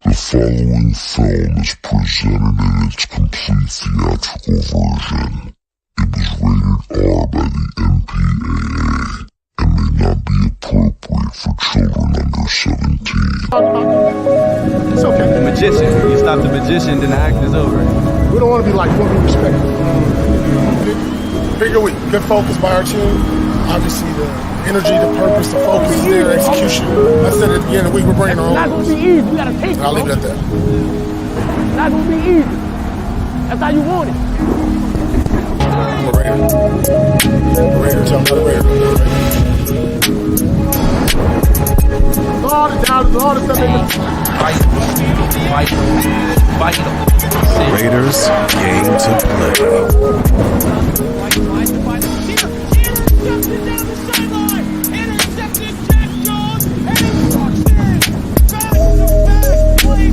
The following film is presented in its complete theatrical version. It was rated R by the MPAA and may not be appropriate for children under 17. It's okay. The magician. You stop the magician, then the act is over. We don't want to be like what we respect. Bigger week. Good focus by our team. Obviously, the energy, the purpose, the focus is there, execution. I said at the beginning of the week, we're bringing our own. It's not going to be easy. We got to take it. I'll leave it at that. It's not going to be easy. That's how you want it. I'm a Raider. Tell me I'm a Raider. All the doubters, all the stuff they do. Fight. Raiders game to play.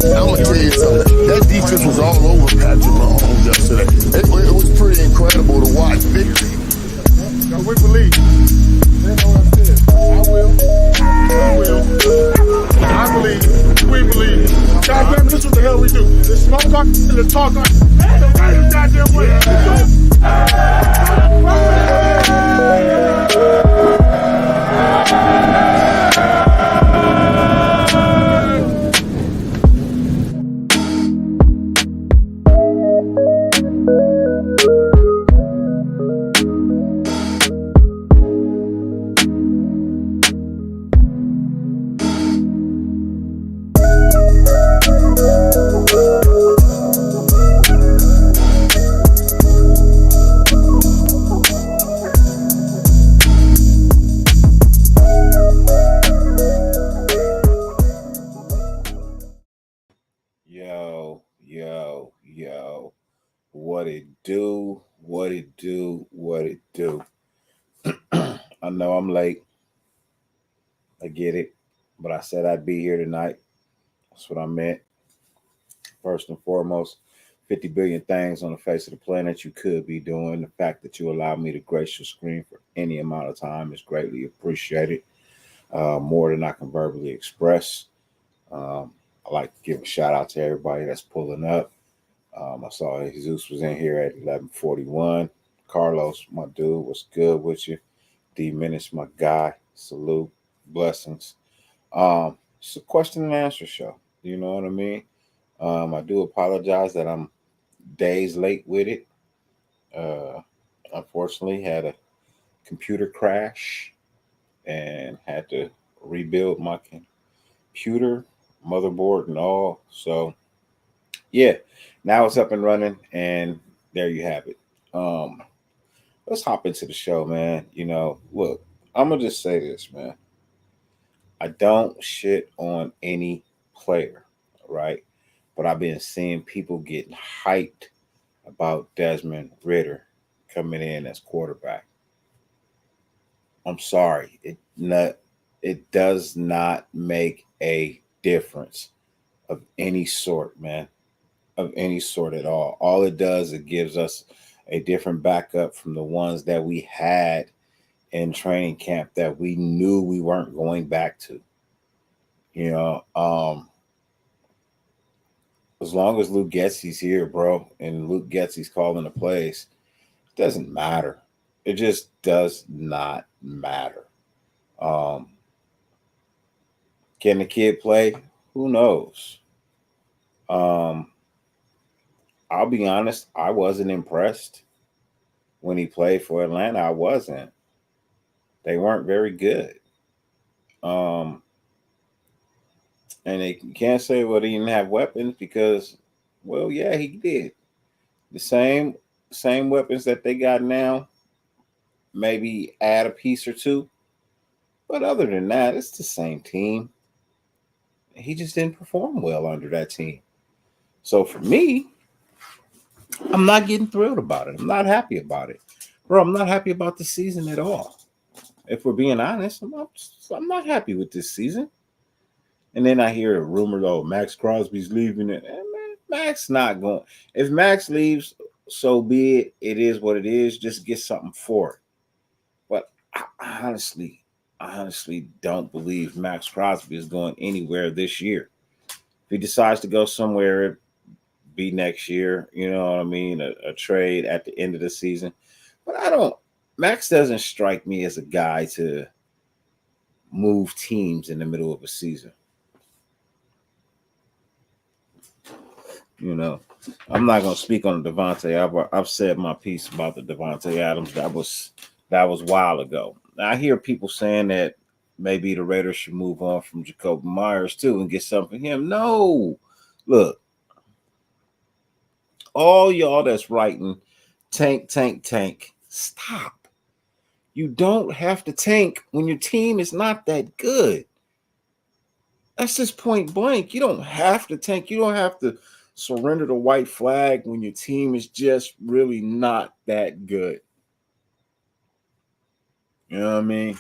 I'm gonna tell you something. That defense was all over Patrick Mahomes yesterday. It was pretty incredible to watch. We believe. I believe. We believe. God damn it, this is what the hell we do. This smoke talk, this talk talk. The Raiders goddamn Yo, what it do? I know I'm late. I get it, but I said I'd be here tonight. That's what I meant. First and foremost, 50 billion things on the face of the planet you could be doing. The fact that you allow me to grace your screen for any amount of time is greatly appreciated. More than I can verbally express. I'd like to give a shout out to everybody that's pulling up. I saw Jesus was in here at 11:41. Carlos, my dude, what's good with you? D Menace, my guy. Salute, blessings. It's a question and answer show. You know what I mean? I do apologize that I'm days late with it. Unfortunately, had a computer crash and had to rebuild my computer, motherboard, and all. So, yeah, now it's up and running, and there you have it. Let's hop into the show, man. You know, look, I'm gonna just say this, man. I don't shit on any player, right? But I've been seeing people getting hyped about Desmond Ridder coming in as quarterback. I'm sorry, it does not make a difference of any sort, man, of any sort at all. All it does, it gives us a different backup from the ones that we had in training camp that we knew we weren't going back to. You know, as long as Luke Getsy's here, bro, and Luke Getsy's calling the plays, it doesn't matter. It just does not matter. Can the kid play? Who knows? I'll be honest, I wasn't impressed when he played for Atlanta. I wasn't. They weren't very good. And they can't say, well, he didn't have weapons because, well, yeah, he did. The same weapons that they got now, maybe add a piece or two. But other than that, it's the same team. He just didn't perform well under that team. So for me, I'm not getting thrilled about it. I'm not happy about it. Bro, I'm not happy about the season at all. If we're being honest, I'm not happy with this season. And then I hear a rumor, oh, Max Crosby's leaving it. Man, Max not going. If Max leaves, so be it. It is what it is. Just get something for it. But I honestly don't believe Max Crosby is going anywhere this year. If he decides to go somewhere, it be next year. You know what I mean? A trade at the end of the season. But Max doesn't strike me as a guy to move teams in the middle of a season. You know, I'm not going to speak on Devontae. I've said my piece about the Devontae Adams. That was a while ago. Now, I hear people saying that maybe the Raiders should move on from Jacoby Myers too and get something for him. No, look, all y'all that's writing tank, stop. You don't have to tank when your team is not that good. That's just point blank. You don't have to tank. You don't have to surrender the white flag when your team is just really not that good. You know what I mean?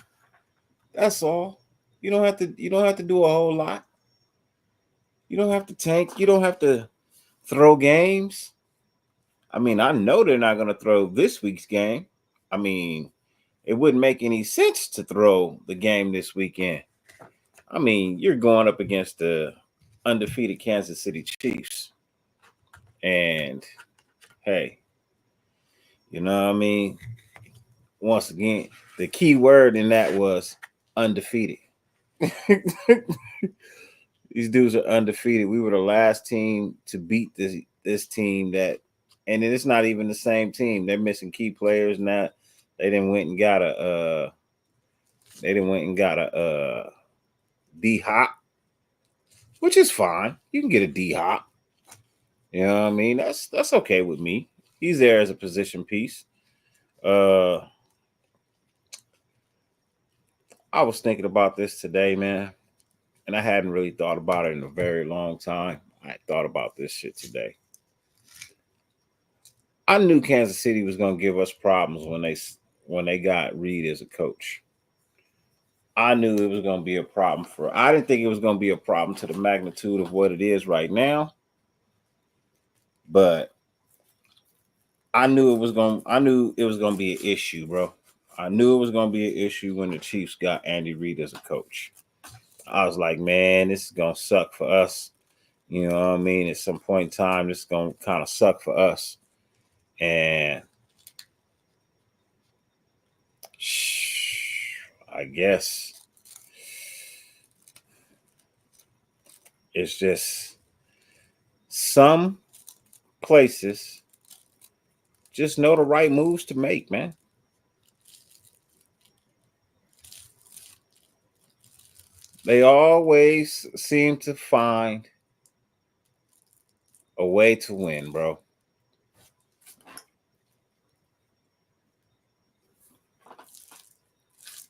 That's all. You don't have to do a whole lot. You don't have to tank. You don't have to throw games. I mean, I know they're not going to throw this week's game. I mean, it wouldn't make any sense to throw the game this weekend. I mean, you're going up against the undefeated Kansas City Chiefs. And, hey, you know what I mean? Once again, the key word in that was undefeated. These dudes are undefeated. We were the last team to beat this team and it's not even the same team. They're missing key players now. They didn't went and got a D-Hop, which is fine. You can get a D-Hop. You know what I mean? That's okay with me. He's there as a position piece. I was thinking about this today, man, and I hadn't really thought about it in a very long time. I thought about this shit today. I knew Kansas City was going to give us problems when they got Reed as a coach. I knew it was going to be a problem I didn't think it was going to be a problem to the magnitude of what it is right now. But I knew it was going to be an issue, bro. I knew it was going to be an issue when the Chiefs got Andy Reid as a coach. I was like, man, this is going to suck for us. You know what I mean? At some point in time, this is going to kind of suck for us. And I guess it's just some places just know the right moves to make, man. They always seem to find a way to win, bro.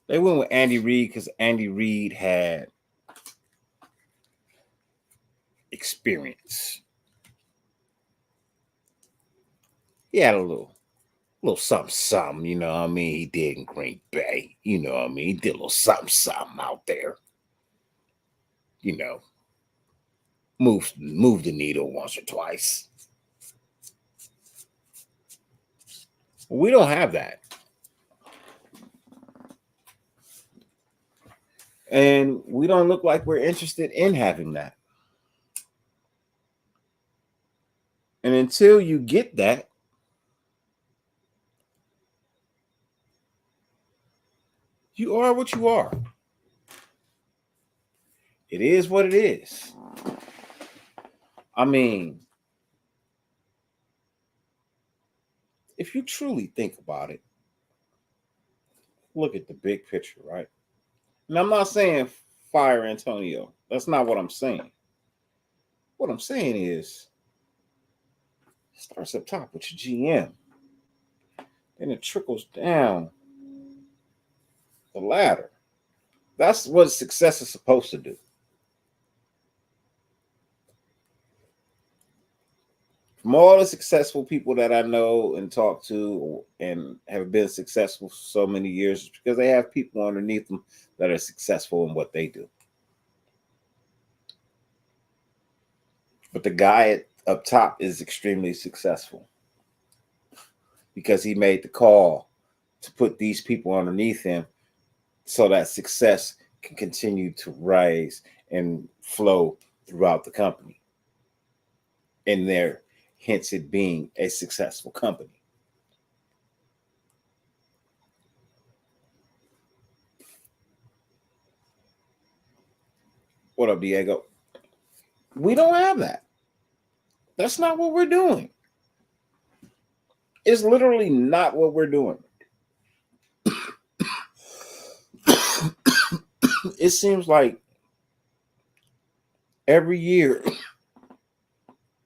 They went with Andy Reid because Andy Reid had experience. He had a little something, you know what I mean? He did in Green Bay, you know what I mean? He did a little something out there. You know, move the needle once or twice. We don't have that. And we don't look like we're interested in having that. And until you get that, you are what you are. It is what it is. I mean, if you truly think about it, look at the big picture, right? And I'm not saying fire Antonio. That's not what I'm saying. What I'm saying is, it starts up top with your GM. Then it trickles down the ladder. That's what success is supposed to do. From all the successful people that I know and talk to and have been successful for so many years, it's because they have people underneath them that are successful in what they do. But the guy up top is extremely successful because he made the call to put these people underneath him so that success can continue to rise and flow throughout the company, and there, hence it being a successful company. What up, Diego? We don't have that. That's not what we're doing. It's literally not what we're doing. It seems like every year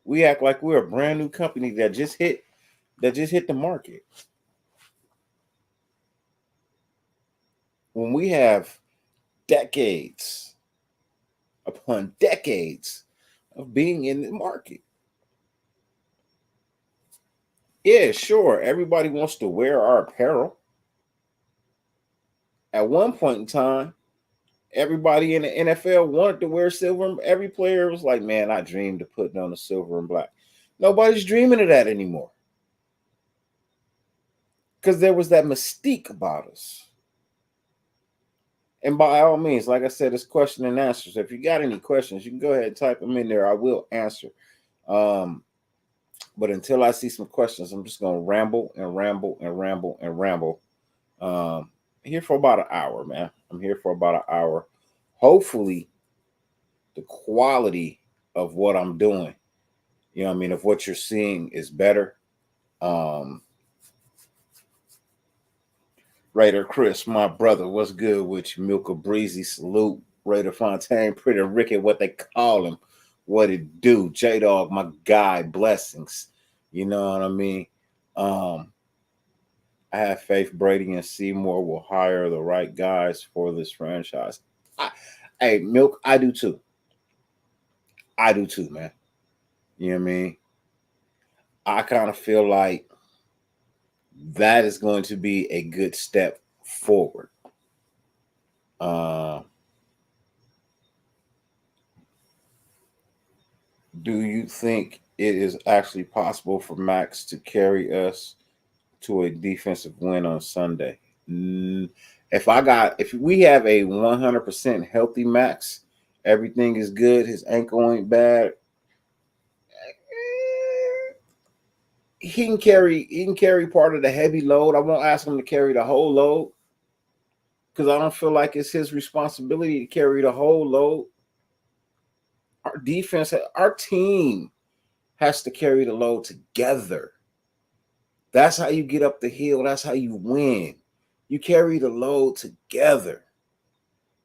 we act like we're a brand new company that just hit the market. When we have decades upon decades of being in the market. Yeah, sure. Everybody wants to wear our apparel. At one point in time, everybody in the NFL wanted to wear silver. Every player was like, man, I dreamed of putting on the silver and black. Nobody's dreaming of that anymore. Because there was that mystique about us. And by all means, like I said, it's question and answers. If you got any questions, you can go ahead and type them in there. I will answer. But until I see some questions, I'm just going to ramble and ramble and ramble and ramble. Here for about an hour, man. I'm here for about an hour. Hopefully, the quality of what I'm doing, you know what I mean, of what you're seeing is better. Raider Chris, my brother, what's good with you? Milka Breezy, salute. Raider Fontaine, Pretty Ricky, what they call him. What it do? J-Dog, my guy, blessings. You know what I mean? I have faith Brady and Seymour will hire the right guys for this franchise. Hey, Milk, I do too. I do too, man. You know what I mean? I kind of feel like that is going to be a good step forward. Do you think it is actually possible for Max to carry us to a defensive win on Sunday? If we have a 100% healthy Max, everything is good, his ankle ain't bad, he can carry part of the heavy load. I won't ask him to carry the whole load because I don't feel like it's his responsibility to carry the whole load. Our defense, our team has to carry the load together. That's how you get up the hill. That's how you win. You carry the load together.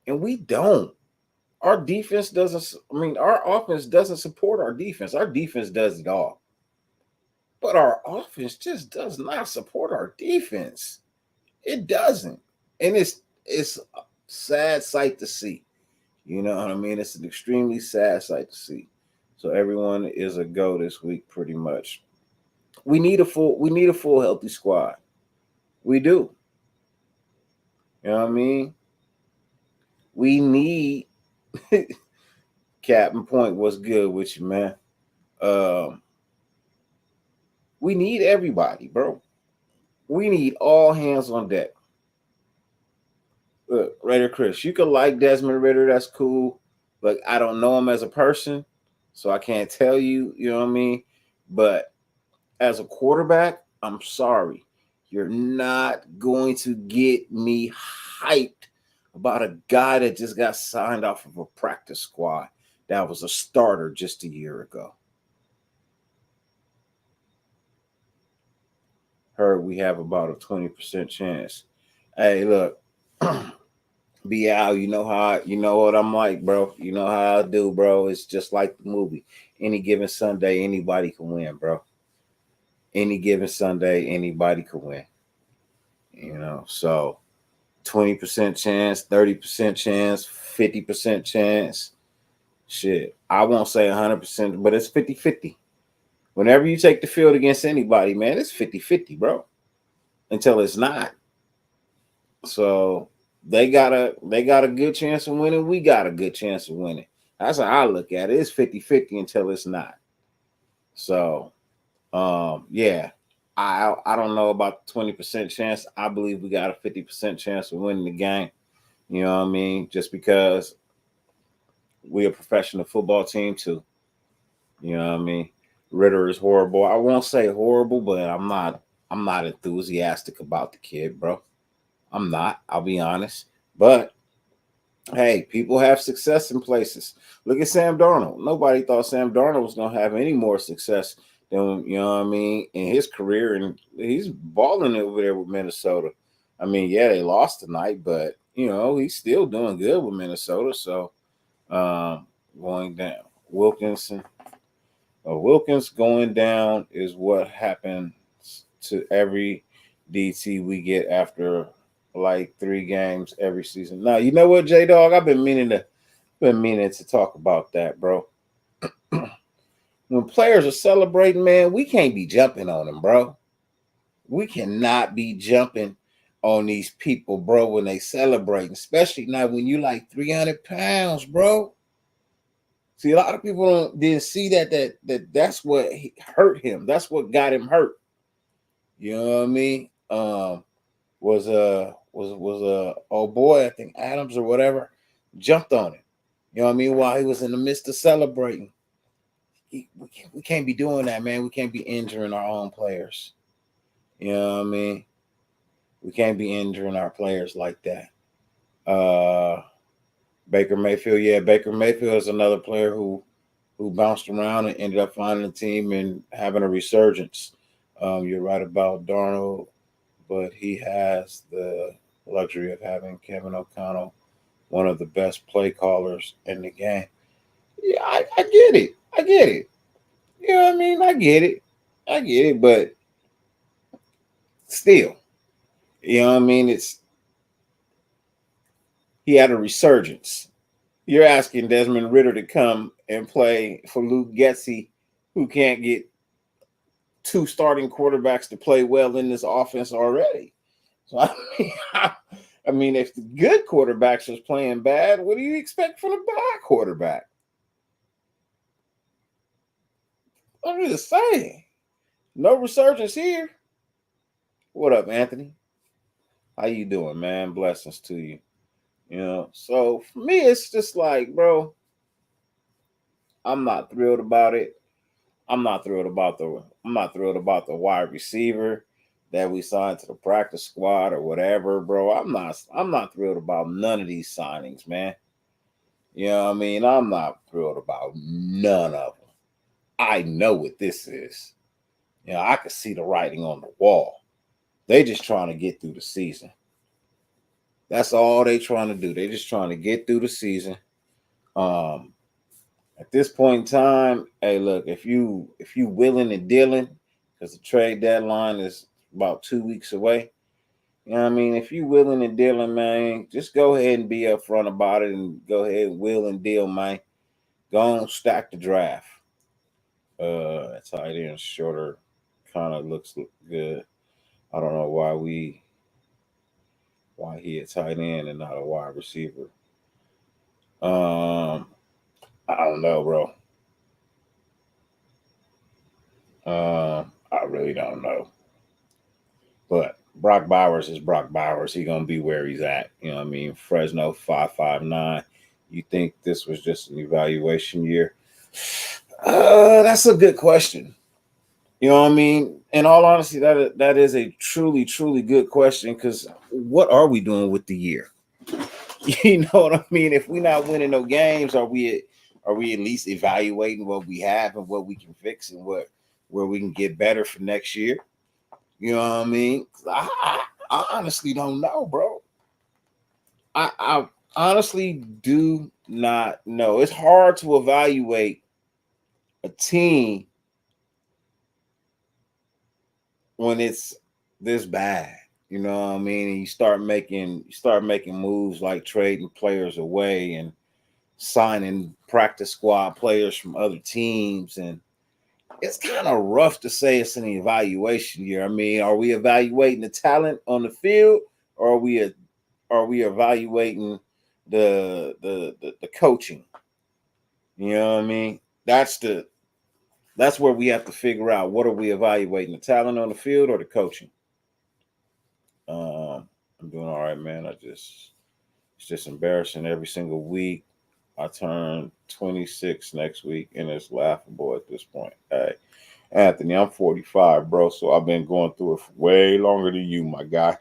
And we don't. Our defense doesn't, our offense doesn't support our defense. Our defense does it all. But our offense just does not support our defense. It doesn't. And it's a sad sight to see. You know what I mean? It's an extremely sad sight to see. So everyone is a go this week, pretty much. We need a full healthy squad. We do. You know what I mean? We need Captain Point. What's good with you, man? We need everybody, bro. We need all hands on deck. Look, Raider Chris, you could like Desmond Ridder. That's cool. But I don't know him as a person, so I can't tell you, you know what I mean? But as a quarterback, I'm sorry. You're not going to get me hyped about a guy that just got signed off of a practice squad that was a starter just a year ago. Heard we have about a 20% chance. Hey, look, Bial, you know what I'm like, bro. You know how I do, bro. It's just like the movie. Any given Sunday, anybody can win, bro. Any given Sunday, anybody can win. You know, so 20% chance, 30% chance, 50% chance. Shit, I won't say 100%, but it's 50-50. Whenever you take the field against anybody, man, it's 50-50, bro. Until it's not. So they got a good chance of winning. We got a good chance of winning. That's how I look at it. It's 50-50 until it's not. So, yeah. I don't know about the 20% chance. I believe we got a 50% chance of winning the game. You know what I mean? Just because we a professional football team too. You know what I mean? Ritter is horrible. I won't say horrible, but I'm not enthusiastic about the kid, bro. I'm not. I'll be honest. But hey, people have success in places. Look at Sam Darnold. Nobody thought Sam Darnold was gonna have any more success than, you know what I mean, in his career, and he's balling over there with Minnesota. I mean, yeah, they lost tonight, but you know, he's still doing good with Minnesota. So going down. Wilkins going down is what happens to every DT we get after like 3 games every season. Now, you know what, J Dog? I've been meaning to talk about that, bro. When players are celebrating, man, we can't be jumping on them, bro. We cannot be jumping on these people, bro, when they celebrate, especially now when you like 300 pounds, bro. See, a lot of people didn't see that's what hurt him. That's what got him hurt. You know what I mean? Was old boy, I think Adams or whatever, jumped on him. You know what I mean? While he was in the midst of celebrating. We can't be doing that, man. We can't be injuring our own players. You know what I mean? We can't be injuring our players like that. Baker Mayfield, yeah, Baker Mayfield is another player who bounced around and ended up finding a team and having a resurgence. You're right about Darnold, but he has the luxury of having Kevin O'Connell, one of the best play callers in the game. Yeah, I get it. I get it. You know what I mean? I get it, but still, you know what I mean? He had a resurgence. You're asking Desmond Ritter to come and play for Luke Getsy, who can't get 2 starting quarterbacks to play well in this offense already. So I mean, if the good quarterbacks is playing bad, what do you expect from a bad quarterback? I'm just saying. No resurgence here. What up, Anthony? How you doing, man? Blessings to you. You know, so for me, it's just like, bro, I'm not thrilled about it. I'm not thrilled about the wide receiver that we signed to the practice squad or whatever, bro. I'm not thrilled about none of these signings, man. You know what I mean? I'm not thrilled about none of them. I know what this is. You know, I can see the writing on the wall. They just trying to get through the season. That's all they trying to do. They just trying to get through the season. At this point in time, hey, look, if you willing and dealing, because the trade deadline is about 2 weeks away. You know what I mean? If you willing and dealing, man, just go ahead and be upfront about it and go ahead and will and deal, man. Go on, stack the draft. Tight end shorter kind of looks good. I don't know why he a tight end and not a wide receiver. I don't know, bro. I really don't know. But Brock Bowers is Brock Bowers. He's gonna be where he's at. You know what I mean? Fresno 5.59. You think this was just an evaluation year? That's a good question. You know what I mean? In all honesty, that is a truly, truly good question, because what are we doing with the year? You know what I mean? If we're not winning no games, are we at least evaluating what we have and what we can fix and where we can get better for next year? You know what I mean? I honestly don't know, bro. I honestly do not know. It's hard to evaluate a team when it's this bad. You know what I mean? And you start making moves like trading players away and signing practice squad players from other teams, and it's kind of rough to say it's an evaluation year. I mean, are we evaluating the talent on the field, or are we evaluating the coaching? You know what I mean? That's where we have to figure out, what are we evaluating, the talent on the field or the coaching? I'm doing all right, man. It's just embarrassing every single week. I turn 26 next week, and it's laughable at this point. Hey, Anthony, I'm 45, bro, so I've been going through it for way longer than you, my guy.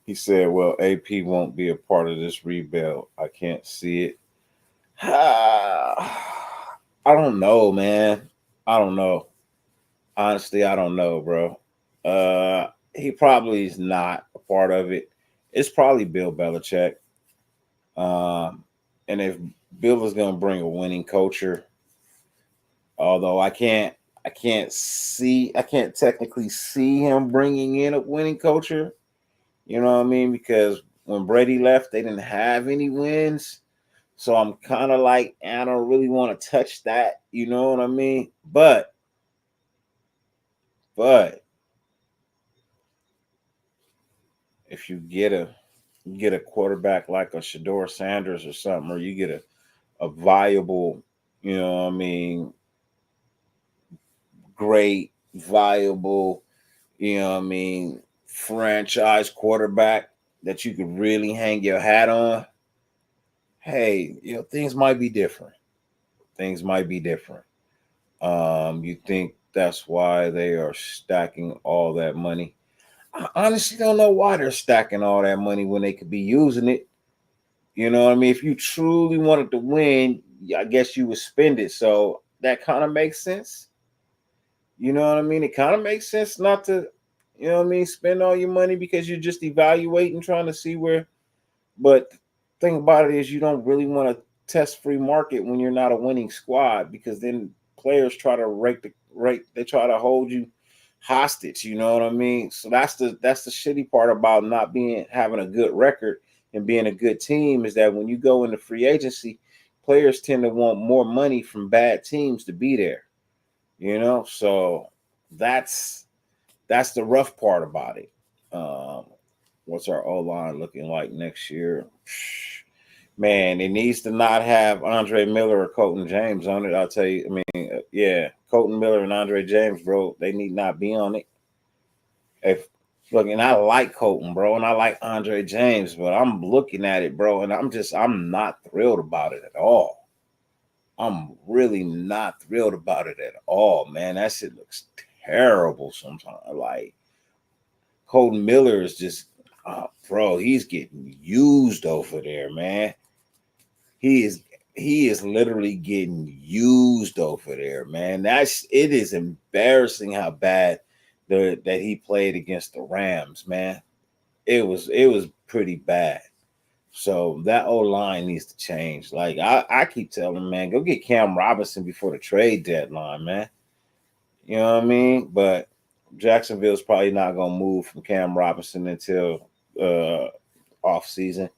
He said, well, AP won't be a part of this rebuild. I can't see it. I don't know, man. I don't know. Honestly, I don't know, bro. He probably is not a part of it. It's probably Bill Belichick. And if Bill is going to bring a winning culture, although I can't technically see him bringing in a winning culture. You know what I mean? Because when Brady left, they didn't have any wins. So I'm kind of like, I don't really want to touch that. You know what I mean? But if you get a quarterback like a Shedeur Sanders or something, or you get a viable, you know what I mean, great, viable, you know what I mean, franchise quarterback that you could really hang your hat on, hey, you know, things might be different. You think that's why they are stacking all that money? I honestly don't know why they're stacking all that money when they could be using it. You know what I mean? If you truly wanted to win, I guess you would spend it. So that kind of makes sense. You know what I mean? It kind of makes sense not to, you know what I mean, spend all your money because you're just evaluating, trying to see where. But the thing about it is you don't really want to test free market when you're not a winning squad, because then players try to they try to hold you hostage. You know what I mean? So that's the shitty part about not having a good record and being a good team, is that when you go into free agency, players tend to want more money from bad teams to be there. You know, so that's the rough part about it. What's our O-line looking like next year? Man, it needs to not have Andre Miller or Colton James on it. I'll tell you. I mean, yeah, Colton Miller and Andre James, bro, they need not be on it. And I like Colton, bro, and I like Andre James, but I'm looking at it, bro, and I'm not thrilled about it at all. I'm really not thrilled about it at all, man. That shit looks terrible sometimes. Like, Colton Miller is just, bro, he's getting used over there, man. He is literally getting used over there, man. It is embarrassing how bad that he played against the Rams, man. It was pretty bad. So that O-line needs to change. Like, I keep telling him, man, go get Cam Robinson before the trade deadline, man. You know what I mean? But Jacksonville's probably not going to move from Cam Robinson until off season.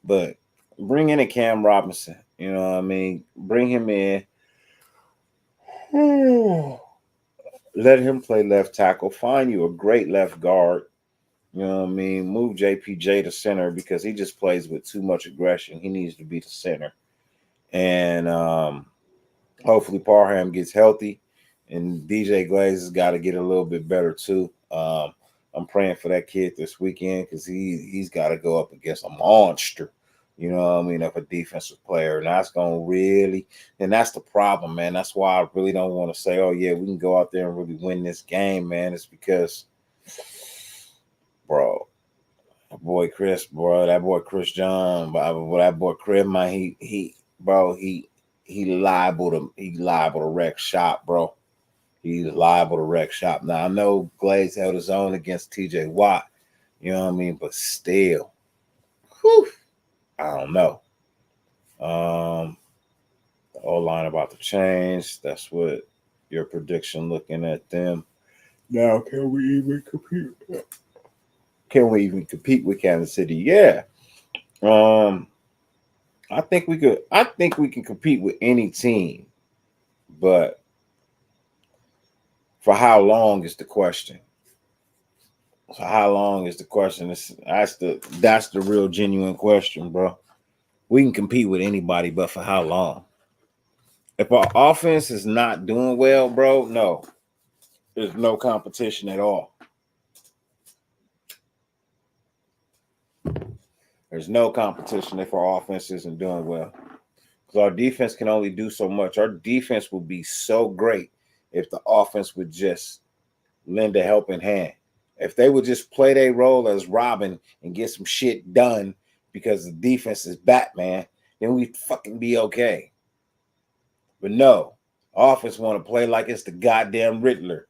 But bring in a Cam Robinson. You know what I mean? Bring him in. Let him play left tackle. Find you a great left guard. You know what I mean? Move JPJ to center because he just plays with too much aggression. He needs to be the center. And hopefully Parham gets healthy. And DJ Glaze has got to get a little bit better too. I'm praying for that kid this weekend because he's got to go up against a monster, you know what I mean, of a defensive player. And that's going to really – and that's the problem, man. That's why I really don't want to say, oh, yeah, we can go out there and really win this game, man. It's because – bro, that boy Chris John, that boy Chris, man, he liable to wreck shop, bro. He's liable to wreck shop. Now I know Glaze held his own against TJ Watt, you know what I mean, but still, I don't know. The O-line about to change. That's what your prediction looking at them. Now, can we even compete? Can we even compete with Kansas City? Yeah. I think we could. I think we can compete with any team, but for how long is the question? So how long is the question? That's the real genuine question, bro. We can compete with anybody, but for how long? If our offense is not doing well, bro, no, there's no competition at all. There's no competition if our offense isn't doing well. Because our defense can only do so much. Our defense would be so great if the offense would just lend a helping hand. If they would just play their role as Robin and get some shit done because the defense is Batman, then we'd fucking be okay. But no, offense want to play like it's the goddamn Riddler.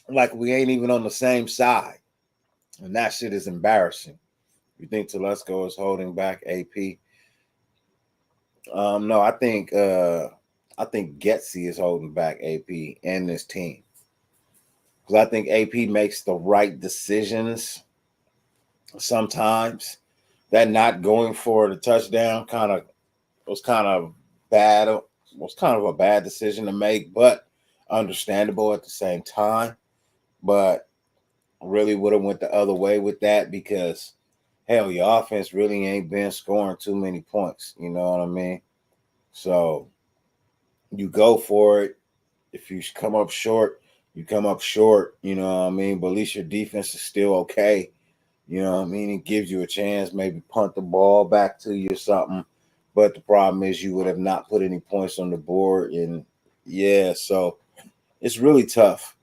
Like we ain't even on the same side. And that shit is embarrassing. You think Telesco is holding back AP? No, I think Getsy is holding back AP and this team. Because I think AP makes the right decisions sometimes. That not going for the touchdown was kind of bad. Was kind of a bad decision to make, but understandable at the same time. But really would have went the other way with that because hell, your offense really ain't been scoring too many points. You know what I mean? So you go for it. If you come up short, you come up short. You know what I mean? But at least your defense is still okay. You know what I mean? It gives you a chance, maybe punt the ball back to you or something. But the problem is you would have not put any points on the board. And yeah, so it's really tough.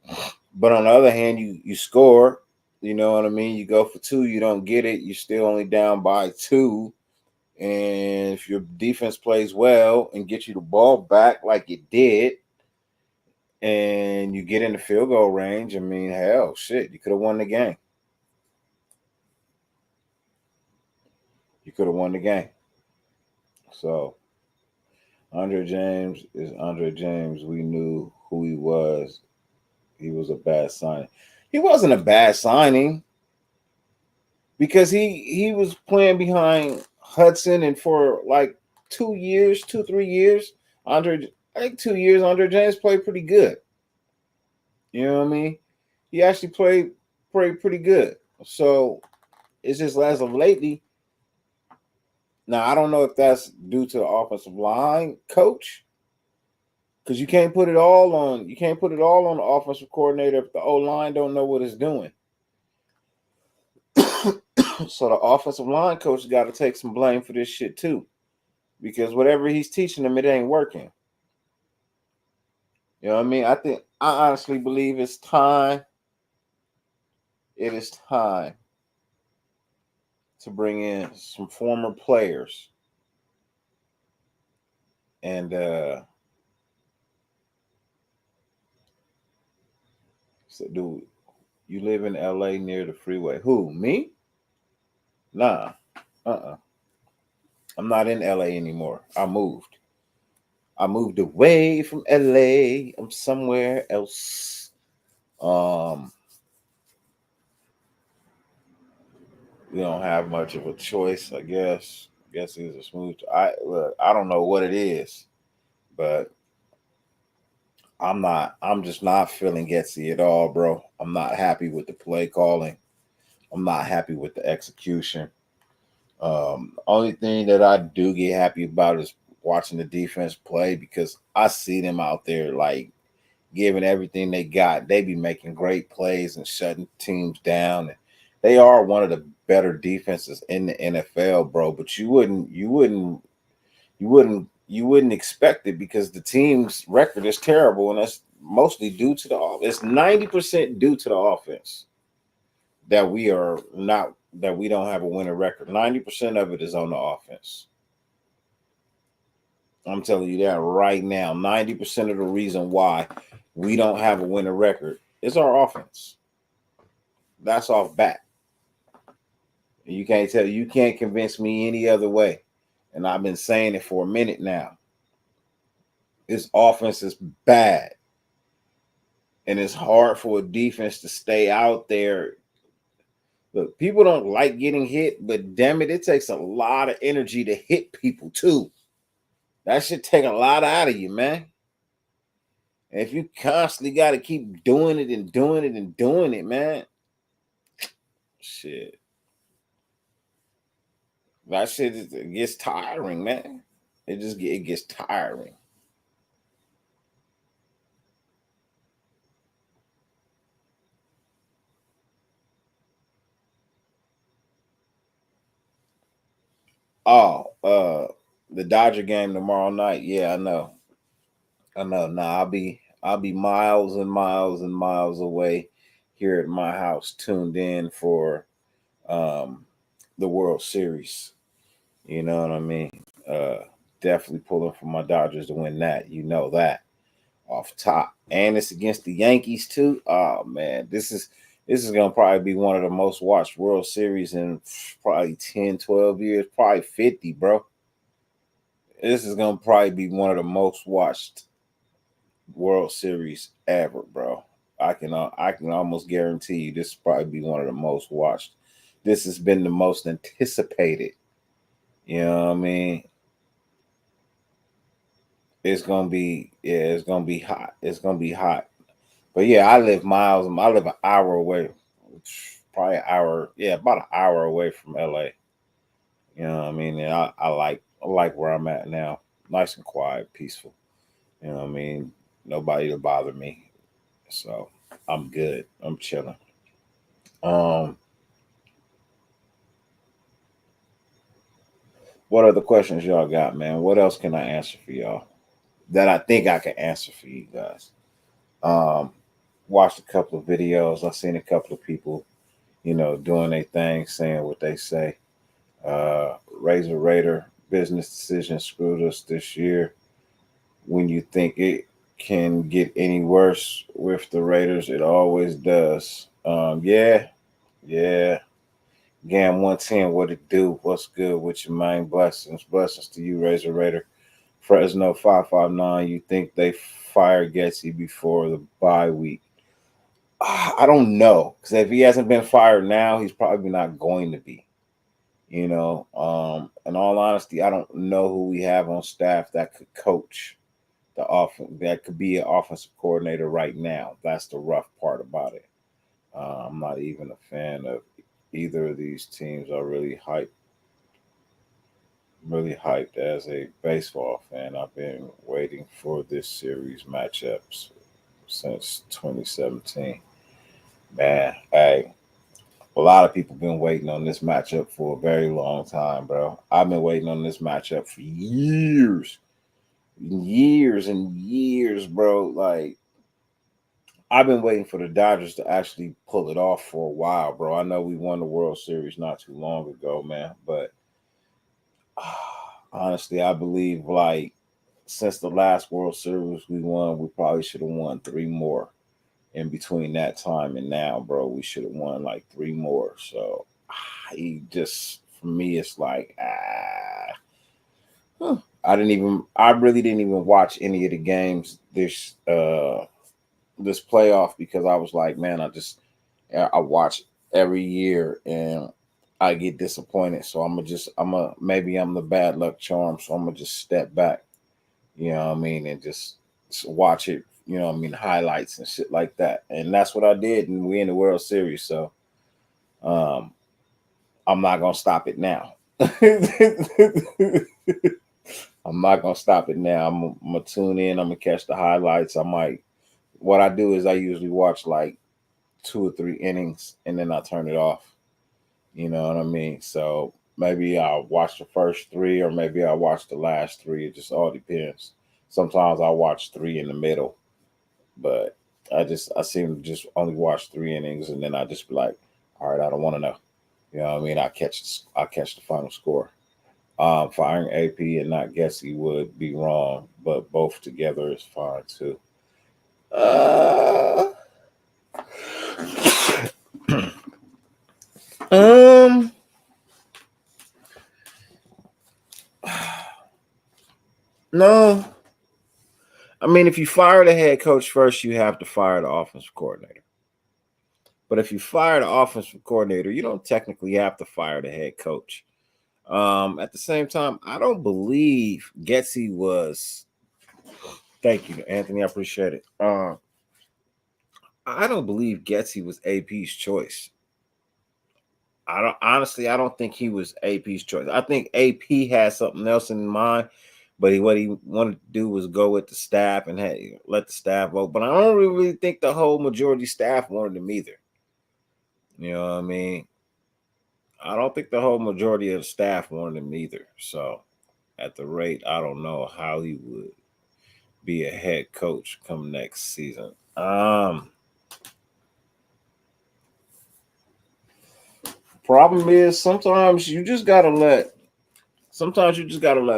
But on the other hand, you score. You know what I mean? You go for 2, you don't get it. You're still only down by 2. And if your defense plays well and gets you the ball back like it did, and you get in the field goal range, I mean, hell, shit, you could have won the game. You could have won the game. So, Andre James is Andre James. We knew who he was. He was a bad signing. He wasn't a bad signing because he was playing behind Hudson, and for like 2 years, 3 years, I think 2 years, Andre James played pretty good. You know what I mean? He actually played pretty good. So it's just as of lately. Now I don't know if that's due to the offensive line coach, because you can't put it all on the offensive coordinator if the O-line don't know what it's doing. So the offensive line coach got to take some blame for this shit too, because whatever he's teaching them, it ain't working. You know what I mean? I honestly believe it's time. It is time to bring in some former players and so dude, you live in LA near the freeway. Who, me? Nah. I'm not in LA anymore. I moved away from LA. I'm somewhere else. We don't have much of a choice, I guess. I guess it's a smooth. I don't know what it is, but I'm just not feeling Getsy at all, bro. I'm not happy with the play calling. I'm not happy with the execution. Only thing that I do get happy about is watching the defense play, because I see them out there like giving everything they got. They be making great plays and shutting teams down. And they are one of the better defenses in the NFL, bro. But you wouldn't expect it, because the team's record is terrible, and that's mostly due to the offense. It's 90% due to the offense that we don't have a winning record. 90% of it is on the offense. I'm telling you that right now. 90% of the reason why we don't have a winning record is our offense. That's off bat. You can't convince me any other way. And I've been saying it for a minute now. This offense is bad. And it's hard for a defense to stay out there. Look, people don't like getting hit, but damn it takes a lot of energy to hit people too. That should take a lot out of you, man. And if you constantly got to keep doing it and doing it and doing it, man, shit. That shit it gets tiring, man. It gets tiring. Oh, the Dodger game tomorrow night. Yeah, I know. I know. Nah, I'll be miles and miles and miles away here at my house, tuned in for um the World Series. You know what I mean? Definitely pulling for my Dodgers to win that. You know that off top. And it's against the Yankees too. Oh man, this is gonna probably be one of the most watched World Series in probably 10, 12 years, probably 50, bro. This is gonna probably be one of the most watched World Series ever, bro. I can almost guarantee you this will probably be one of the most watched. This has been the most anticipated. You know what I mean? It's gonna be, yeah, it's gonna be hot. It's gonna be hot. But yeah, I live miles. I live an hour away, probably an hour. Yeah, about an hour away from LA. You know what I mean? And I like where I'm at now. Nice and quiet, peaceful. You know what I mean? Nobody to bother me. So I'm good. I'm chilling. Um, what other questions y'all got, man? What else can I answer for y'all that I think I can answer for you guys? Um, Watched a couple of videos. I've seen a couple of people, doing their thing, saying what they say. Razor Raider business decision screwed us this year. When you think it can get any worse with the Raiders, it always does. Yeah, yeah. Gam 110, what it do? What's good with your mind? Blessings. Blessings to you, Razor Raider. Fresno 559, you think they fired Getsy before the bye week? I don't know. Because if he hasn't been fired now, he's probably not going to be. In all honesty, I don't know who we have on staff that could coach the offense, that could be an offensive coordinator right now. That's the rough part about it. I'm not even a fan of either of these teams. I really hyped as a baseball fan. I've been waiting for this series matchups since 2017. Man, hey, a lot of people been waiting on this matchup for a very long time, bro. I've been waiting on this matchup for years and years, bro. Like, I've been waiting for the Dodgers to actually pull it off for a while, bro. I know we won the World Series not too long ago, man, but honestly, I believe like since the last World Series we won, we probably should have won three more. In between that time and now, bro, we should have won like three more. So he just, for me, it's like I really didn't even watch any of the games this playoff because I was like, man, I watch every year and I get disappointed. So maybe I'm the bad luck charm. So I'm gonna just step back, you know what I mean, and just watch it, highlights and shit like that. And that's what I did, and we in the World Series. So I'm not gonna stop it now. I'm not gonna stop it now. I'm gonna tune in. I'm gonna catch the highlights. What I do is I usually watch like 2 or 3 innings and then I turn it off. You know what I mean? So maybe I'll watch the first three or maybe I'll watch the last three. It just all depends. Sometimes I'll watch three in the middle, but I seem to just only watch 3 innings and then I just be like, all right, I don't want to know. You know what I mean? I catch the final score. Firing AP and not Gessie would be wrong, but both together is fine too. Uh, um, no. I mean, if you fire the head coach first, you have to fire the offensive coordinator. But if you fire the offensive coordinator, you don't technically have to fire the head coach. At the same time, I don't believe Getsy was. Thank you, Anthony. I appreciate it. I don't believe Getsy was AP's choice. I don't think he was AP's choice. I think AP had something else in mind, but what he wanted to do was go with the staff and let the staff vote. But I don't really think the whole majority staff wanted him either. You know what I mean? I don't think the whole majority of the staff wanted him either. So at the rate, I don't know how he would be a head coach come next season. Problem is sometimes you just gotta let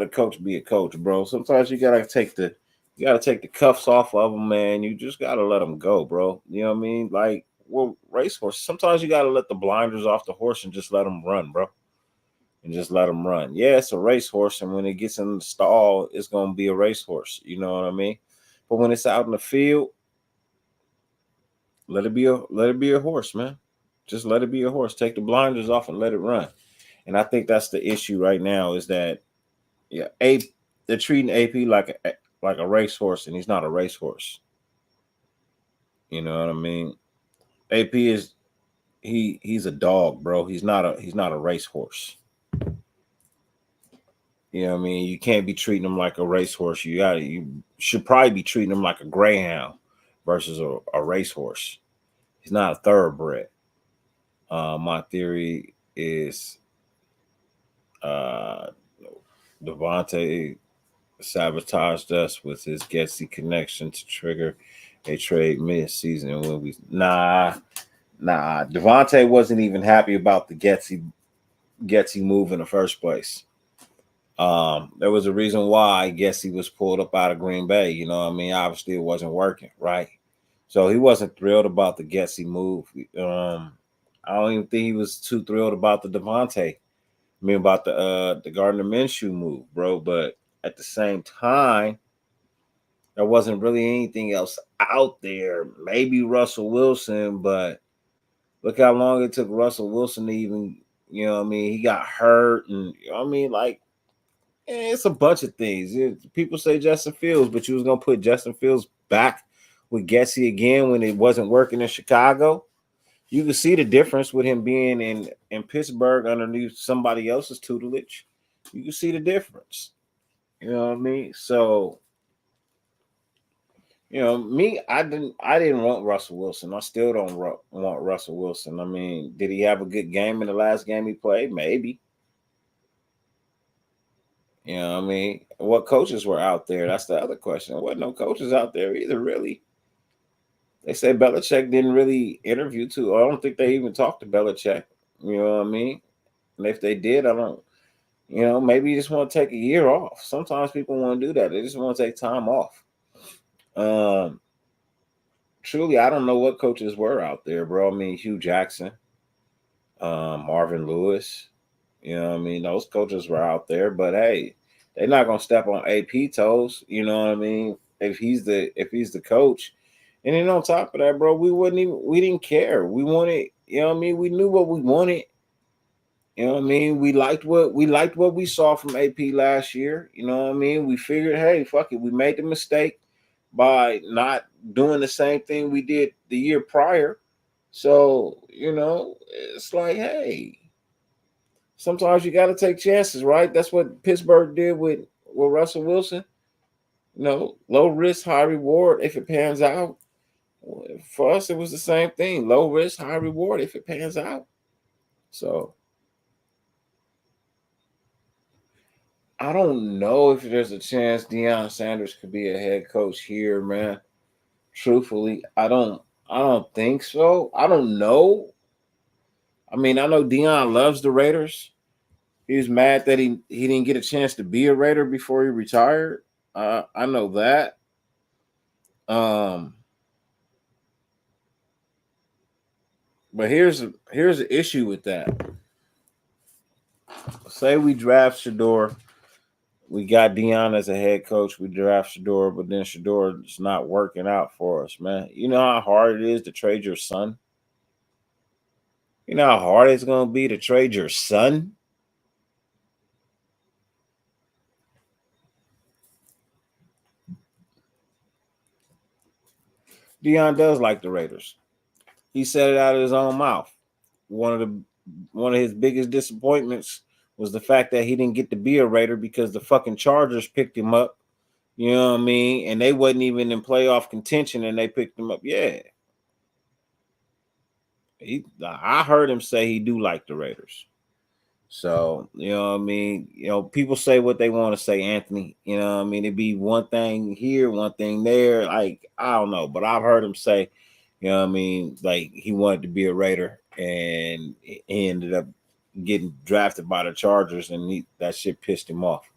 a coach be a coach, bro. Sometimes you gotta take the cuffs off of them, man. You just gotta let them go, bro. You know what I mean? Like, well, racehorse. Sometimes you gotta let the blinders off the horse and just let them run, bro. And just let them run. Yeah, it's a racehorse, and when it gets in the stall, it's gonna be a racehorse. You know what I mean? But when it's out in the field, let it be a horse, man. Just let it be a horse. Take the blinders off and let it run. And I think that's the issue right now is that they're treating AP like a racehorse, and he's not a racehorse. You know what I mean? AP is he's a dog, bro. He's not a racehorse. You know what I mean? You can't be treating him like a racehorse. You should probably be treating him like a greyhound versus a racehorse. He's not a thoroughbred. My theory is Devontae sabotaged us with his Getsy connection to trigger a trade mid-season when we Devontae wasn't even happy about the Getsy move in the first place. There was a reason why Getsy was pulled up out of Green Bay. You know what I mean? Obviously, it wasn't working, right? So he wasn't thrilled about the Getsy move. I don't even think he was too thrilled about the Devontae. I mean, about the Gardner Minshew move, bro. But at the same time, there wasn't really anything else out there. Maybe Russell Wilson, but look how long it took Russell Wilson to even, you know what I mean? He got hurt, and you know what I mean, like, it's a bunch of things. People say Justin Fields, but you was gonna put Justin Fields back with Getsy again when it wasn't working in Chicago. You can see the difference with him being in Pittsburgh underneath somebody else's tutelage. You can see the difference. You know what I mean? So, you know, I didn't want Russell Wilson. I still don't want Russell Wilson. I mean, did he have a good game in the last game he played? Maybe. You know what I mean? What coaches were out there? That's the other question. There wasn't no coaches out there either, really. They say Belichick didn't really interview I don't think they even talked to Belichick. You know what I mean? And if they did, I don't, you know, maybe you just want to take a year off. Sometimes people want to do that. They just want to take time off. Truly, I don't know what coaches were out there, bro. I mean, Hugh Jackson, Marvin Lewis. You know what I mean? Those coaches were out there, but hey, they're not gonna step on AP toes. You know what I mean? If he's the coach, and then on top of that, bro, we didn't care. We wanted, you know what I mean? We knew what we wanted. You know what I mean? We liked what we saw from AP last year. You know what I mean? We figured, hey, fuck it, we made the mistake by not doing the same thing we did the year prior. So, you know, it's like, hey. Sometimes you got to take chances, right? That's what Pittsburgh did with Russell Wilson. You know, low risk, high reward if it pans out. For us, it was the same thing. Low risk, high reward if it pans out. So, I don't know if there's a chance Deion Sanders could be a head coach here, man. Truthfully, I don't think so. I don't know. I mean, I know Deion loves the Raiders. He was mad that he didn't get a chance to be a Raider before he retired. I know that. But here's the issue with that. Say we draft Shador. We got Deion as a head coach. We draft Shador, but then Shador is not working out for us, man. You know how hard it is to trade your son? You know how hard it's going to be to trade your son? Deion does like the Raiders. He said it out of his own mouth. One of his biggest disappointments was the fact that he didn't get to be a Raider because the fucking Chargers picked him up. You know what I mean? And they wasn't even in playoff contention, and they picked him up. Yeah. I heard him say he do like the Raiders. So, you know what I mean? People say what they want to say, Anthony. You know what I mean? It'd be one thing here, one thing there. Like, I don't know, but I've heard him say, you know what I mean, like he wanted to be a Raider and he ended up getting drafted by the Chargers and that shit pissed him off.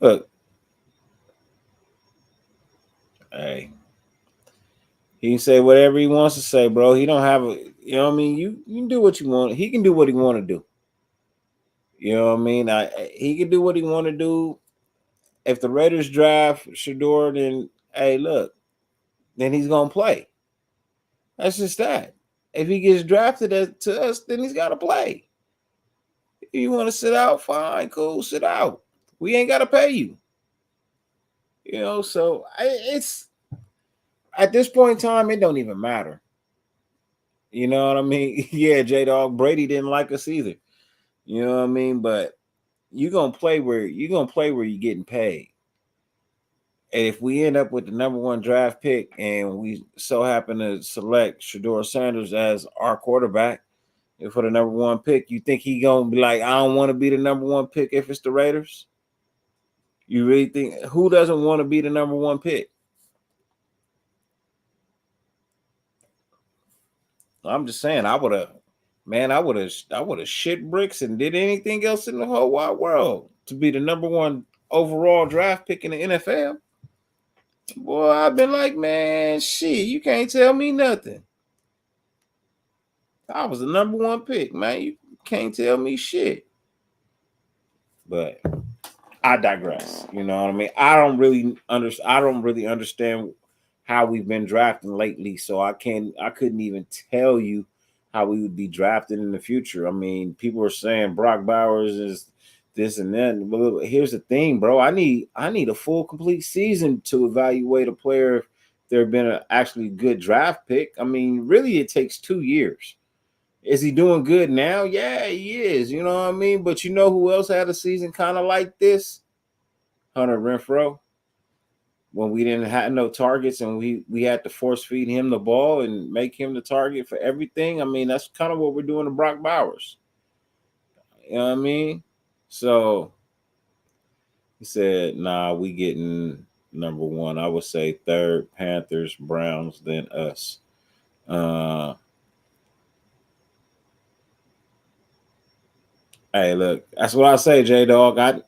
Look, hey, he can say whatever he wants to say, bro. He don't have you know what I mean? You can do what you want. He can do what he want to do. You know what I mean? He can do what he want to do. If the Raiders draft Shedeur, then hey, look, then he's gonna play. That's just that. If he gets drafted to us, then he's got to play. If you want to sit out, fine, cool, sit out. We ain't got to pay you. So it's at this point in time, it don't even matter. You know what I mean? Yeah, J-Dog, Brady didn't like us either. You know what I mean? But you're gonna play where you're getting paid. And if we end up with the number one draft pick and we so happen to select Shedeur Sanders as our quarterback for the number one pick, you think he gonna be like, I don't want to be the number one pick if it's the Raiders? You really think who doesn't want to be the number one pick? I'm just saying, I would have shit bricks and did anything else in the whole wide world to be the number one overall draft pick in the NFL. Boy, I've been like, man, shit, you can't tell me nothing. I was the number one pick, man. You can't tell me shit. But I digress. You know what I mean? I don't really understand how we've been drafting lately. So I couldn't even tell you how we would be drafted in the future. I mean, people are saying Brock Bowers is this and that. But here's the thing, bro. I need a full complete season to evaluate a player if there have been an actually good draft pick. I mean, really, it takes 2 years. Is he doing good now? Yeah, he is. You know what I mean? But you know who else had a season kind of like this? Hunter Renfrow. When we didn't have no targets and we had to force feed him the ball and make him the target for everything. I mean, that's kind of what we're doing to Brock Bowers. You know what I mean? So he said, nah, we getting number one. I would say third, Panthers, Browns, then us. Hey, look, that's what I say, J-Dog.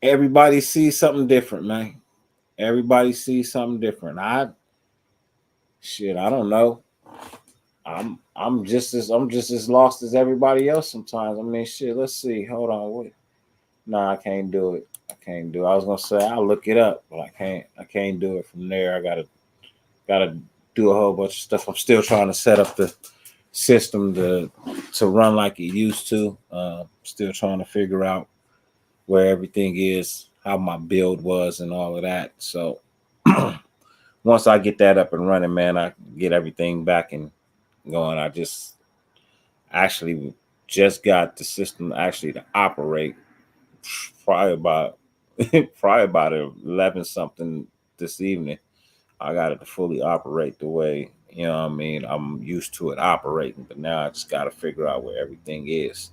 Everybody sees something different, man. Everybody sees something different. I don't know. I'm just as lost as everybody else sometimes. I mean, shit, let's see. Hold on. Wait. No, I can't do it. I was gonna say I'll look it up, but I can't do it from there. I gotta do a whole bunch of stuff. I'm still trying to set up the system to run like it used to. Still trying to figure out where everything is, how my build was, and all of that. So once I get that up and running, man, I get everything back and going. I just actually just got the system actually to operate probably about 11 something this evening. I got it to fully operate the way, you know what I mean, I'm used to it operating, but now I just got to figure out where everything is.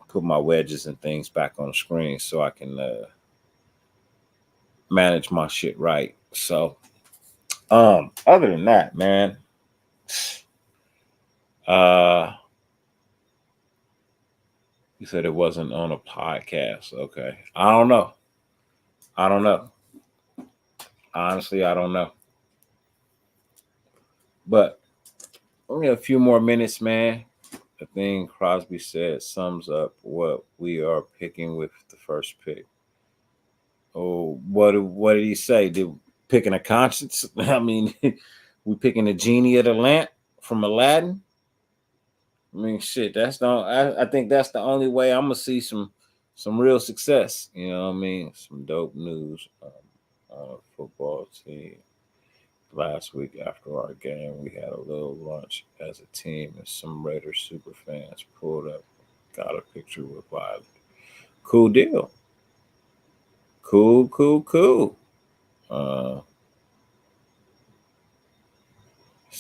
Put my wedges and things back on the screen so I can manage my shit right. So other than that, man, you said it wasn't on a podcast. Okay. I don't know. Honestly, I don't know. But only a few more minutes, man. The thing Crosby said sums up what we are picking with the first pick. Oh, what did he say? Did picking a conscience? I mean, we picking a genie of the lamp from Aladdin. I mean, shit. I think that's the only way I'm gonna see some real success. You know what I mean? Some dope news on a football team. Last week after our game, we had a little lunch as a team, and some Raiders super fans pulled up, got a picture with Violet. Cool deal. Cool.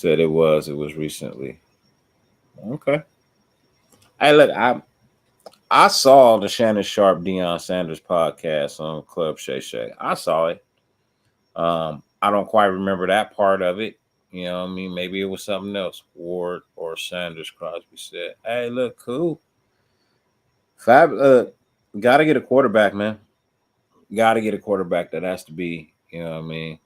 said it was recently. Okay. Hey, look, I saw the Shannon Sharp Deion Sanders podcast on Club Shay Shay. I saw it. I don't quite remember that part of it. You know what I mean? Maybe it was something else. Ward or Sanders Crosby said, "Hey, look, cool. Fab, gotta get a quarterback, man. Gotta get a quarterback. That has to be, you know what I mean."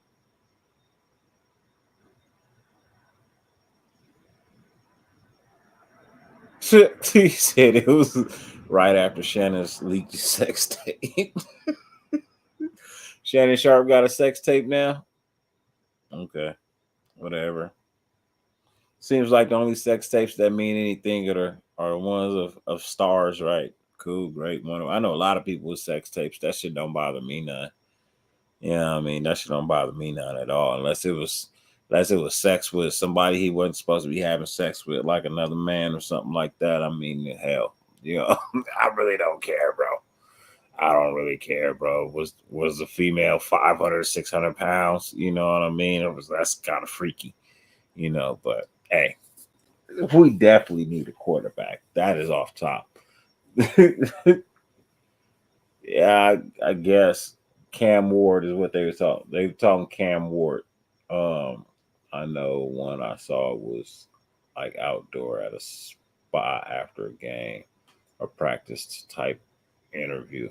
He said it was right after Shannon's leaked his sex tape. Shannon Sharp got a sex tape now? Okay. Whatever. Seems like the only sex tapes that mean anything are ones of stars, right? Cool, great. I know a lot of people with sex tapes. That shit don't bother me none. You know what I mean? That shit don't bother me none at all. Unless it was sex with somebody he wasn't supposed to be having sex with, like another man or something like that. I mean, hell. You know, I really don't care, bro. I don't really care, bro. Was the female 500, 600 pounds? You know what I mean? That's kind of freaky, you know. But hey, we definitely need a quarterback. That is off top. Yeah, I guess Cam Ward is what they were talking. They were talking Cam Ward. I know one I saw was like outdoor at a spa after a game, a practice type interview.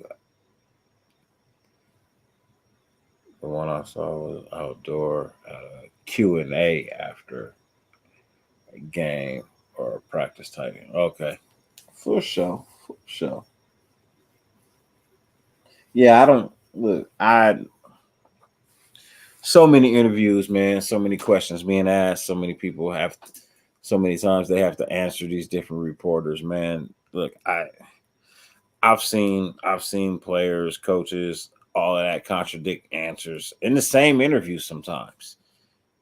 The one I saw was outdoor at a Q&A after a game or a practice type. Okay. For sure. Yeah, I don't look. So many interviews, man. So many questions being asked. So many people have. So many times they have to answer these different reporters, man. Look, I've seen players, coaches, all of that contradict answers in the same interview sometimes.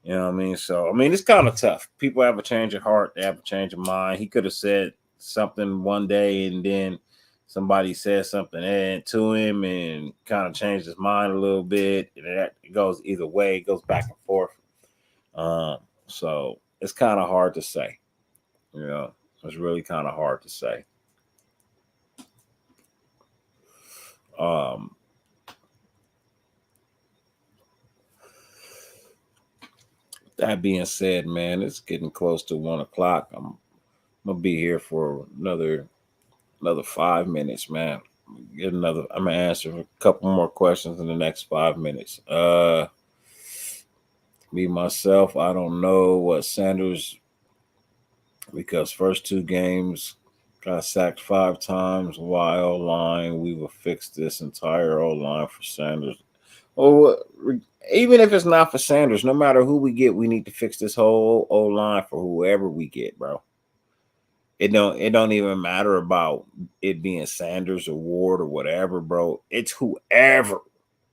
You know what I mean? So I mean, it's kind of tough. People have a change of heart. They have a change of mind. He could have said something one day and then somebody said something to him and kind of changed his mind a little bit. And it goes either way. It goes back and forth. So it's kind of hard to say. You know, it's really kind of hard to say. That being said, man, it's getting close to 1 o'clock. I'm gonna be here for another 5 minutes, man. I'm gonna answer a couple more questions in the next 5 minutes. Me myself, I don't know what Sanders, because first 2 games got sacked 5 times. Why O-line? We will fix this entire O-line for Sanders. Oh, even if it's not for Sanders, no matter who we get, we need to fix this whole O-line for whoever we get, bro. It don't even matter about it being Sanders or Ward or whatever, bro. It's whoever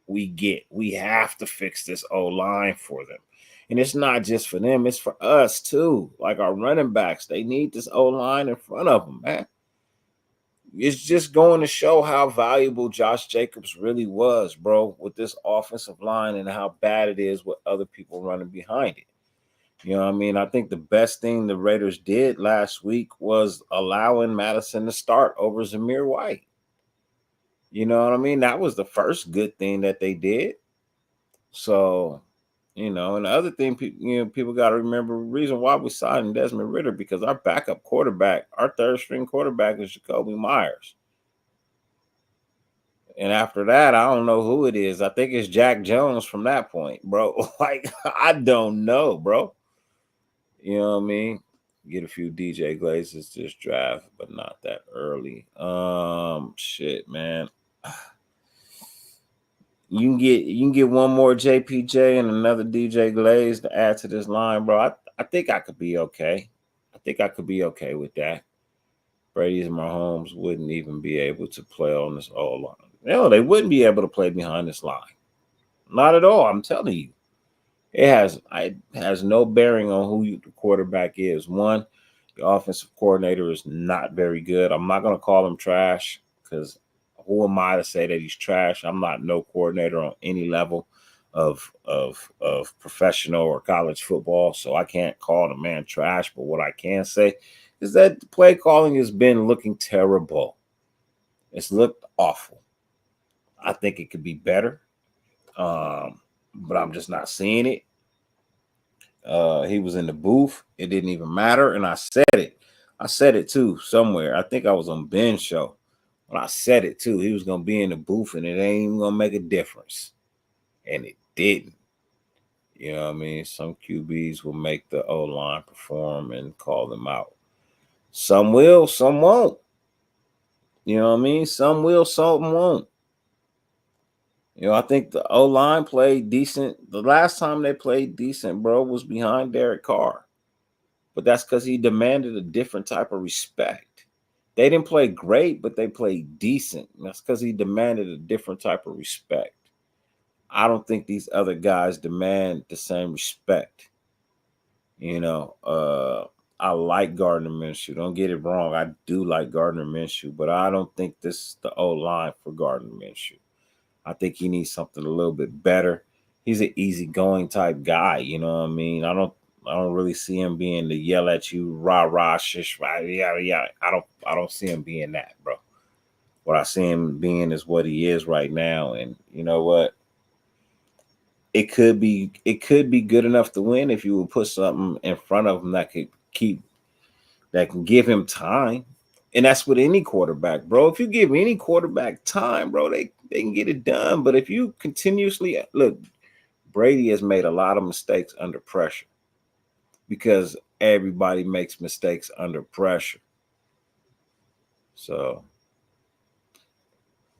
we get. We have to fix this O-line for them. And it's not just for them, it's for us too. Like our running backs, they need this O-line in front of them, man. It's just going to show how valuable Josh Jacobs really was, bro, with this offensive line and how bad it is with other people running behind it. You know what I mean? I think the best thing the Raiders did last week was allowing Madison to start over Zamir White. You know what I mean? That was the first good thing that they did. So, you know, and the other thing, people got to remember the reason why we signed Desmond Ridder, because our backup quarterback, our third string quarterback is Jacoby Myers. And after that, I don't know who it is. I think it's Jack Jones from that point, bro. Like, I don't know, bro. You know what I mean? Get a few DJ Glazes this draft, but not that early. Shit, man. You can get one more JPJ and another DJ Glaze to add to this line, bro. I think I could be okay. I think I could be okay with that. Brady's and Mahomes wouldn't even be able to play on this old line. No, they wouldn't be able to play behind this line. Not at all. I'm telling you. It has no bearing on who the quarterback is. One, the offensive coordinator is not very good. I'm not going to call him trash because who am I to say that he's trash? I'm not no coordinator on any level. of professional or college football, so I can't call the man trash. But what I can say is that the play calling has been looking terrible. It's looked awful. I think it could be better, but I'm just not seeing it. He was in the booth. It didn't even matter, and I said it. I said it too somewhere. I think I was on Ben's show when I said it too. He was gonna be in the booth, and it ain't even gonna make a difference, and it didn't. You know what I mean? Some QBs will make the O line perform and call them out. Some will, some won't. You know what I mean? Some will, some won't. You know, I think the O line played decent. The last time they played decent, bro, was behind Derek Carr. But that's because he demanded a different type of respect. They didn't play great, but they played decent. And that's because he demanded a different type of respect. I don't think these other guys demand the same respect. You know, I like Gardner Minshew. Don't get it wrong. I do like Gardner Minshew, but I don't think this is the O-line for Gardner Minshew. I think he needs something a little bit better. He's an easygoing type guy. You know what I mean? I don't really see him being the yell at you, rah rah, shish, rah, yada yada. I don't see him being that, bro. What I see him being is what he is right now, and you know what? It could be good enough to win if you would put something in front of him that can give him time. And that's with any quarterback, bro. If you give any quarterback time, bro, they can get it done. But if you continuously look, Brady has made a lot of mistakes under pressure because everybody makes mistakes under pressure. So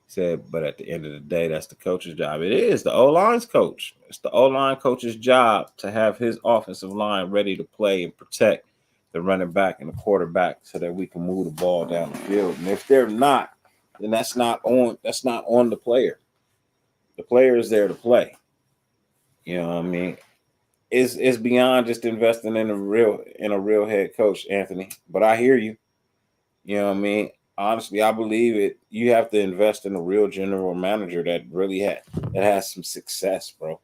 said, but at the end of the day, that's the coach's job. It is the O-line's coach. It's the O-line coach's job to have his offensive line ready to play and protect the running back and the quarterback so that we can move the ball down the field. And if they're not, then that's not on the player. The player is there to play. You know what I mean? It's beyond just investing in a real head coach, Anthony. But I hear you. You know what I mean? Honestly, I believe it. You have to invest in a real general manager that really has some success, bro.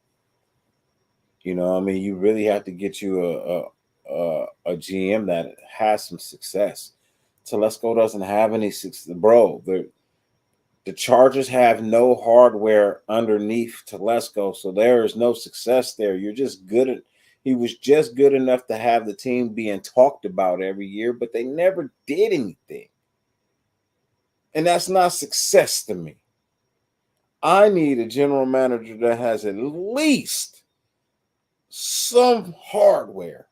You know what I mean? You really have to get you a GM that has some success. Telesco doesn't have any success, bro. The Chargers have no hardware underneath Telesco, so there is no success there. You're just he was just good enough to have the team being talked about every year, but they never did anything. And that's not success to me. I need a general manager that has at least some hardware.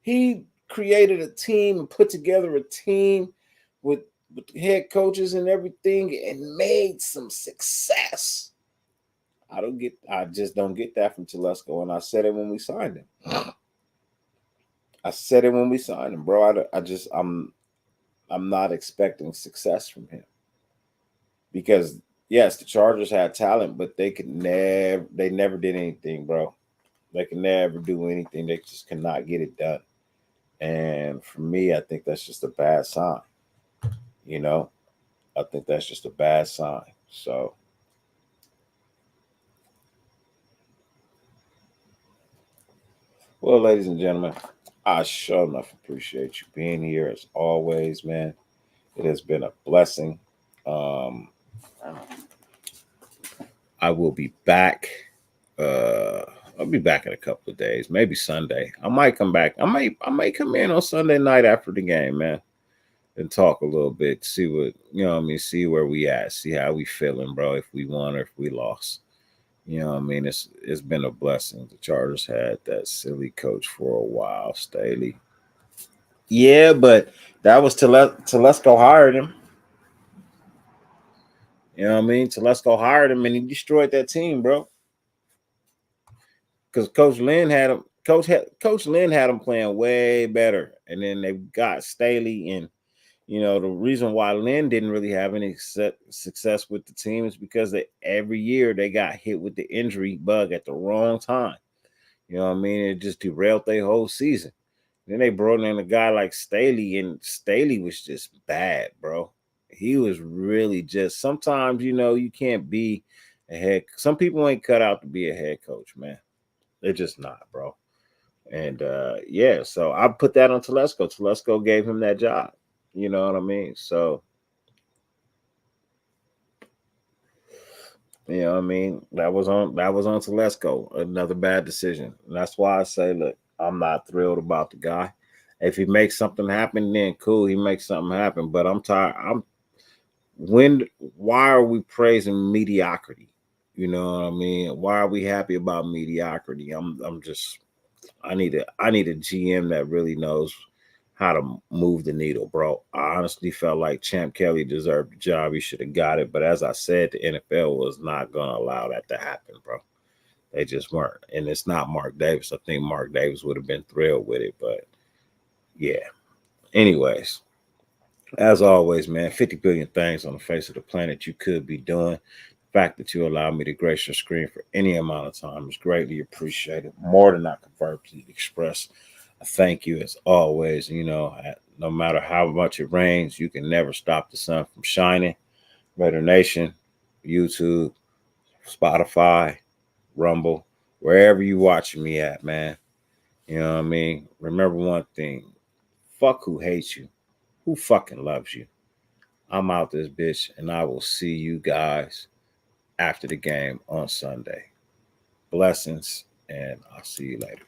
He created a team and put together a team with head coaches and everything and made some success. I just don't get that from Telesco. And I said it when we signed him. Bro. I'm not expecting success from him because yes, the Chargers had talent, but they never did anything, bro. They can never do anything. They just cannot get it done. And for me, I think that's just a bad sign. You know, I think that's just a bad sign. So, well, ladies and gentlemen, I sure enough appreciate you being here as always, man. It has been a blessing. I will be back. I'll be back in a couple of days, maybe Sunday. I might come back. I might come in on Sunday night after the game, man, and talk a little bit, see what see where we at, see how we feeling, bro. If we won or if we lost. You know what I mean? It's been a blessing. The Chargers had that silly coach for a while, Staley. Yeah, but that was Telesco hired him. You know what I mean? Telesco hired him and he destroyed that team, bro. Because Coach Lynn had him. Coach Lynn had him playing way better, and then they got Staley. And you know the reason why Lynn didn't really have any success with the team is because every year they got hit with the injury bug at the wrong time. You know what I mean? It just derailed their whole season. Then they brought in a guy like Staley, and Staley was just bad, bro. He was really just. Sometimes you can't be Some people ain't cut out to be a head coach, man. They're just not, bro. And yeah, so I put that on Telesco. Telesco gave him that job. You know what I mean? So, you know what I mean? That was on Telesco. Another bad decision. And that's why I say, look, I'm not thrilled about the guy. If he makes something happen, then cool, he makes something happen. But I'm tired. Why are we praising mediocrity? You know what I mean? Why are we happy about mediocrity? I need a GM that really knows how to move the needle, bro. I honestly felt like Champ Kelly deserved the job. He should have got it. But as I said, the NFL was not going to allow that to happen, bro. They just weren't. And it's not Mark Davis. I think Mark Davis would have been thrilled with it. But, yeah. Anyways, as always, man, 50 billion things on the face of the planet you could be doing. The fact that you allow me to grace your screen for any amount of time is greatly appreciated. More than I can verbally express. I thank you as always. You know, no matter how much it rains, you can never stop the sun from shining. Raider Nation, YouTube, Spotify, Rumble, wherever you watching me at, man. You know what I mean? Remember one thing. Fuck who hates you. Who fucking loves you? I'm out this bitch, and I will see you guys after the game on Sunday. Blessings, and I'll see you later.